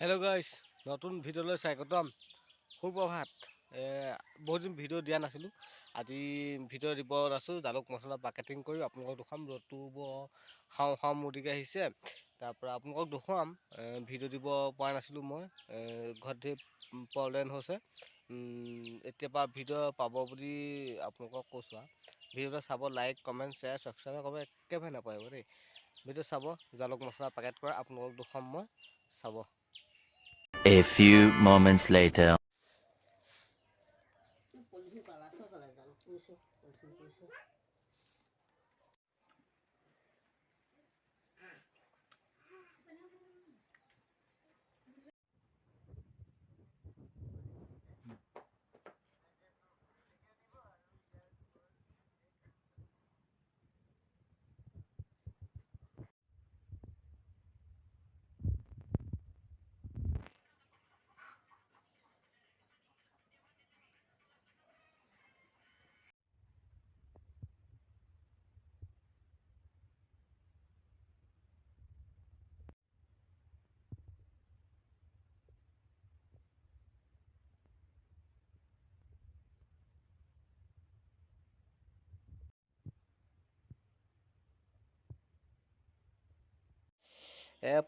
Hello' গাইছ, নতুন ভিডিঅ'লৈ স্বাগতম। সুপ্ৰভাত। বহুত দিন ভিডিঅ' দিয়া নাছিলোঁ। আজি ভিডিঅ' দিব আছোঁ। জালুক মছলা পেকেটিং কৰি আপোনালোকক দেখুৱাম। ৰ'দটো খাওঁ খাওঁ মূৰ্তিকে আহিছে। তাৰপৰা আপোনালোকক দেখুৱাম। ভিডিঅ' দিব পৰা নাছিলোঁ মই। ঘৰত ধেৰ প্ৰব্লেম হৈছে। এতিয়াৰ পৰা ভিডিঅ' পাব বুলি আপোনালোকক কৈছোঁ আৰু ভিডিঅ'টো চাব। লাইক, কমেণ্ট, শ্বেয়াৰ, ছাবস্ক্ৰাইব কৰিব একেবাৰে নাপাহৰিব দেই। ভিডিঅ' চাব। জালুক মছলা পেকেট কৰা আপোনালোকক দেখুৱাম মই, চাব। A few moments later.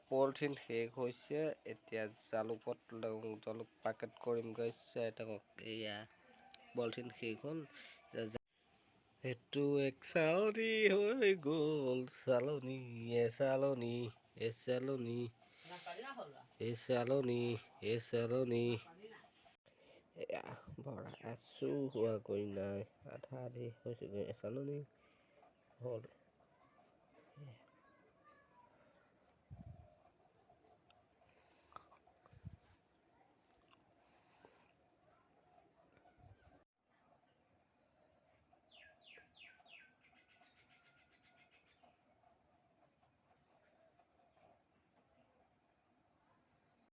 Polythene শেষ হৈছে। এতিয়া জালুক পেকেট কৰিম গৈছে। এয়া পলিথিন শেষ হ'ল। সেইটো এক চালনী হৈ গ'ল। চালনী এ চালনী এ চালনী এ চালনী এ চালনী। এয়া ভৰাই আছোঁ, হোৱাগৈ নাই। আধা আধি হৈছেগৈ। চালনী হ'ল।